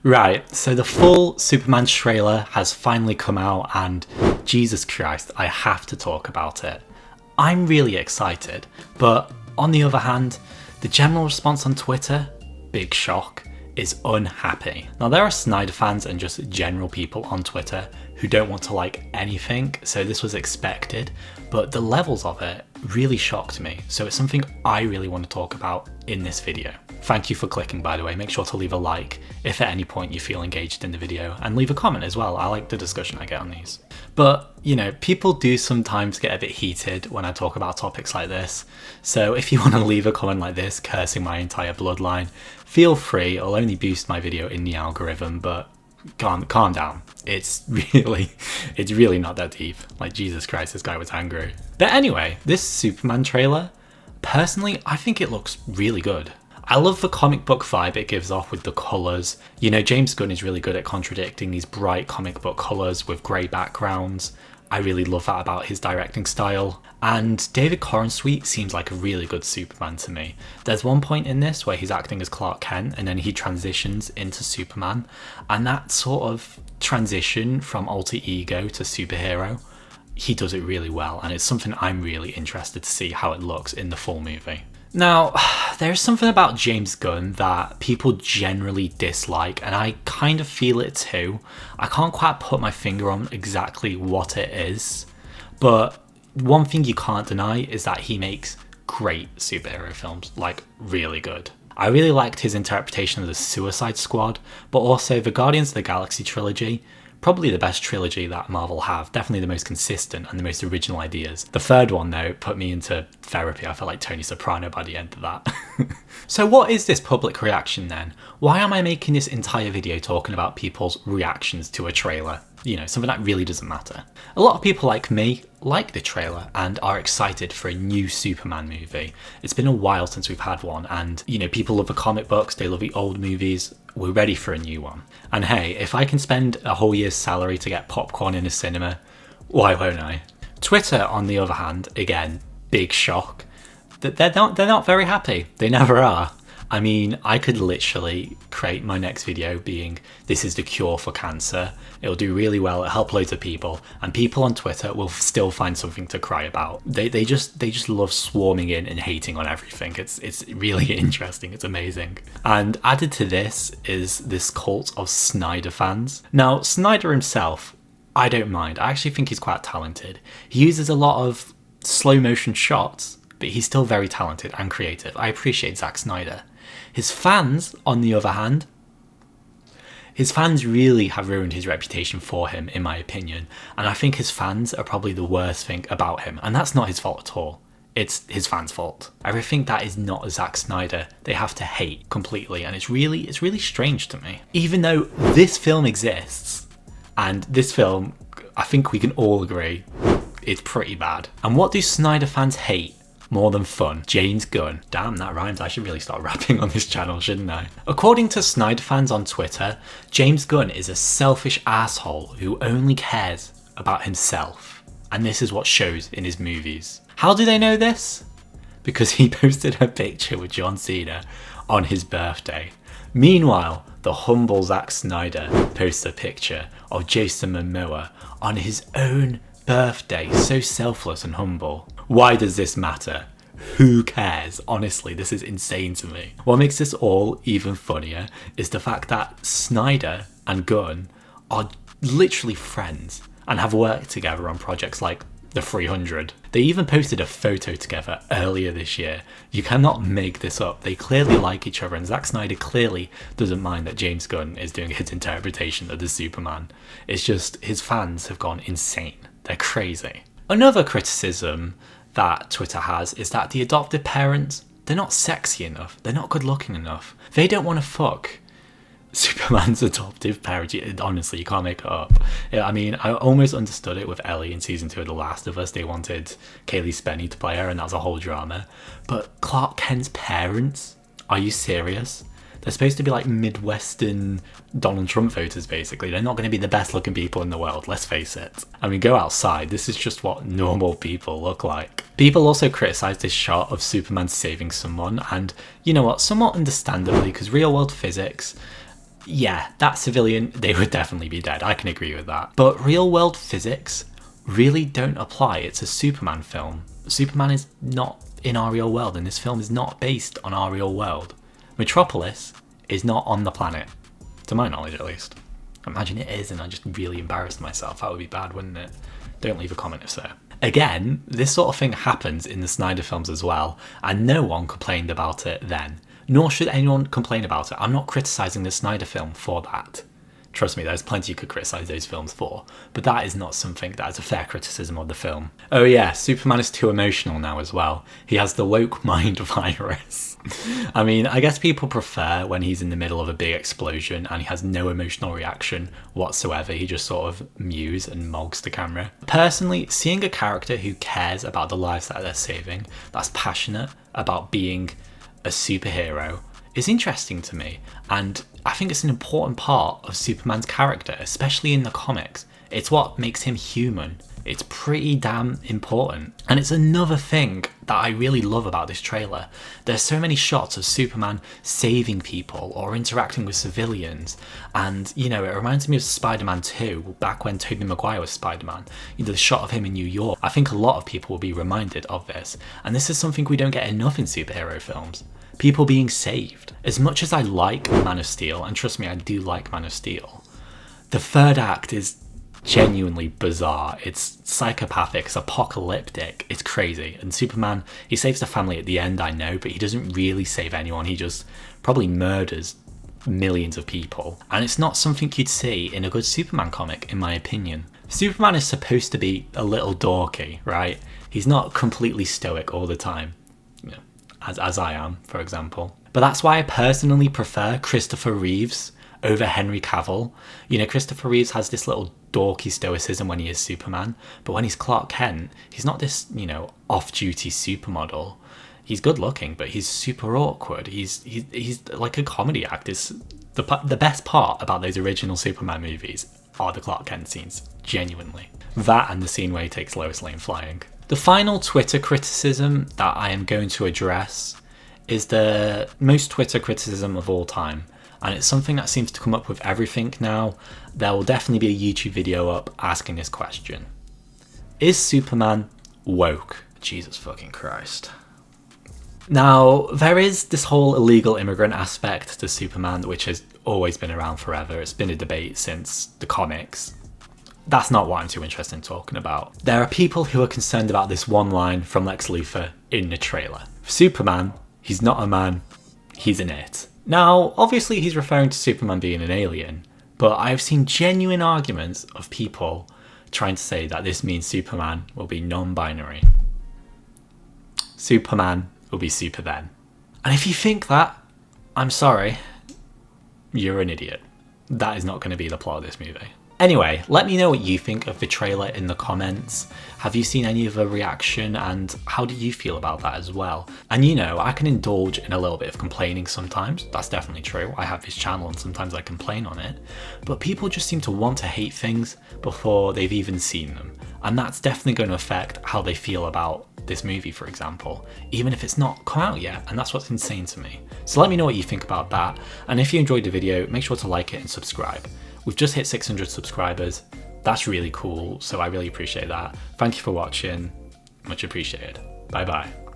Right, so the full Superman trailer has finally come out and Jesus Christ, I have to talk about it. I'm really excited, but on the other hand, the general response on Twitter, big shock, is unhappy. Now there are Snyder fans and just general people on Twitter who don't want to like anything, so this was expected, but the levels of it really shocked me, so it's something I really want to talk about in this video. Thank you for clicking, by the way. Make sure to leave a like if at any point you feel engaged in the video, and leave a comment as well. I like the discussion I get on these. But, you know, people do sometimes get a bit heated when I talk about topics like this, so if you want to leave a comment like this cursing my entire bloodline, feel free. It'll only boost my video in the algorithm, but calm down. It's really not that deep. Like, Jesus Christ, this guy was angry. But anyway, this Superman trailer, personally, I think it looks really good. I love the comic book vibe it gives off with the colours. You know, James Gunn is really good at contradicting these bright comic book colours with grey backgrounds. I really love that about his directing style. And David Corenswet seems like a really good Superman to me. There's one point in this where he's acting as Clark Kent and then he transitions into Superman. And that sort of transition from alter ego to superhero, he does it really well. And it's something I'm really interested to see how it looks in the full movie. Now, there's something about James Gunn that people generally dislike, and I kind of feel it too. I can't quite put my finger on exactly what it is, but one thing you can't deny is that he makes great superhero films, like really good. I really liked his interpretation of the Suicide Squad, but also the Guardians of the Galaxy trilogy. Probably the best trilogy that Marvel have, definitely the most consistent and the most original ideas. The third one though put me into therapy. I felt like Tony Soprano by the end of that. So what is this public reaction then? Why am I making this entire video talking about people's reactions to a trailer? You know, something that really doesn't matter. A lot of people like me like the trailer and are excited for a new Superman movie. It's been a while since we've had one, and you know, people love the comic books, they love the old movies. We're ready for a new one. And hey, if I can spend a whole year's salary to get popcorn in a cinema, why won't I? Twitter, on the other hand, again, big shock. That they're not very happy. They never are. I mean, I could literally create my next video being, this is the cure for cancer. It'll do really well, it'll help loads of people, and people on Twitter will still find something to cry about. They just love swarming in and hating on everything. It's really interesting, it's amazing. And added to this is this cult of Snyder fans. Now, Snyder himself, I don't mind. I actually think he's quite talented. He uses a lot of slow motion shots, but he's still very talented and creative. I appreciate Zack Snyder. His fans, on the other hand, his fans really have ruined his reputation for him, in my opinion. And I think his fans are probably the worst thing about him. And that's not his fault at all. It's his fans' fault. Everything that is not Zack Snyder, they have to hate completely. And it's really strange to me. Even though this film exists, and this film, I think we can all agree, is pretty bad. And what do Snyder fans hate more than fun? James Gunn. Damn, that rhymes. I should really start rapping on this channel, shouldn't I? According to Snyder fans on Twitter, James Gunn is a selfish asshole who only cares about himself. And this is what shows in his movies. How do they know this? Because he posted a picture with John Cena on his birthday. Meanwhile, the humble Zack Snyder posts a picture of Jason Momoa on his own birthday. So selfless and humble. Why does this matter? Who cares? Honestly, this is insane to me. What makes this all even funnier is the fact that Snyder and Gunn are literally friends and have worked together on projects like The 300. They even posted a photo together earlier this year. You cannot make this up. They clearly like each other, and Zack Snyder clearly doesn't mind that James Gunn is doing his interpretation of the Superman. It's just his fans have gone insane. They're crazy. Another criticism that Twitter has is that the adopted parents, they're not sexy enough, they're not good looking enough. They don't want to fuck Superman's adoptive parent. Honestly, you can't make it up. I mean, I almost understood it with Ellie in season 2 of The Last of Us. They wanted Kaylee Spenny to play her, and that was a whole drama. But Clark Kent's parents? Are you serious? They're supposed to be like Midwestern Donald Trump voters, basically. They're not going to be the best looking people in the world, let's face it. I mean, go outside, this is just what normal people look like. People also criticised this shot of Superman saving someone, and you know what, somewhat understandably, because real world physics, yeah, that civilian, they would definitely be dead. I can agree with that. But real world physics really don't apply. It's a Superman film. Superman is not in our real world, and this film is not based on our real world. Metropolis is not on the planet, to my knowledge at least. Imagine it is and I just really embarrassed myself. That would be bad, wouldn't it? Don't leave a comment if so. Again, this sort of thing happens in the Snyder films as well, and no one complained about it then. Nor should anyone complain about it. I'm not criticising the Snyder film for that. Trust me, there's plenty you could criticise those films for, but that is not something that is a fair criticism of the film. Oh yeah, Superman is too emotional now as well. He has the woke mind virus. I mean, I guess people prefer when he's in the middle of a big explosion and he has no emotional reaction whatsoever. He just sort of mews and mogs the camera. Personally, seeing a character who cares about the lives that they're saving, that's passionate about being a superhero, is interesting to me, and I think it's an important part of Superman's character, especially in the comics. It's what makes him human. It's pretty damn important. And it's another thing that I really love about this trailer. There's so many shots of Superman saving people or interacting with civilians, and you know, it reminds me of Spider-Man 2, back when Tobey Maguire was Spider-Man. You know, the shot of him in New York. I think a lot of people will be reminded of this, and this is something we don't get enough in superhero films. People being saved. As much as I like Man of Steel, and trust me, I do like Man of Steel, the third act is genuinely bizarre. It's psychopathic, it's apocalyptic, it's crazy. And Superman, he saves the family at the end, I know, but he doesn't really save anyone. He just probably murders millions of people. And it's not something you'd see in a good Superman comic, in my opinion. Superman is supposed to be a little dorky, right? He's not completely stoic all the time. You know, as I am, for example. But that's why I personally prefer Christopher Reeves over Henry Cavill. You know, Christopher Reeves has this little dorky stoicism when he is Superman, but when he's Clark Kent, he's not this, you know, off-duty supermodel. He's good looking, but he's super awkward. He's like a comedy act. It's the best part about those original Superman movies are the Clark Kent scenes, genuinely. That and the scene where he takes Lois Lane flying. The final Twitter criticism that I am going to address is the most Twitter criticism of all time, and it's something that seems to come up with everything now. There will definitely be a YouTube video up asking this question. Is Superman woke? Jesus fucking Christ. Now, there is this whole illegal immigrant aspect to Superman, which has always been around forever. It's been a debate since the comics. That's not what I'm too interested in talking about. There are people who are concerned about this one line from Lex Luthor in the trailer. For Superman, he's not a man, he's an it. Now, obviously he's referring to Superman being an alien, but I've seen genuine arguments of people trying to say that this means Superman will be non-binary. Superman will be super then. And if you think that, I'm sorry, you're an idiot. That is not going to be the plot of this movie. Anyway, let me know what you think of the trailer in the comments. Have you seen any of the reaction, and how do you feel about that as well? And you know, I can indulge in a little bit of complaining sometimes. That's definitely true. I have this channel and sometimes I complain on it. But people just seem to want to hate things before they've even seen them. And that's definitely going to affect how they feel about this movie, for example, even if it's not come out yet, and that's what's insane to me. So let me know what you think about that, and if you enjoyed the video, make sure to like it and subscribe. We've just hit 600 subscribers. That's really cool, so I really appreciate that. Thank you for watching. Much appreciated. Bye bye.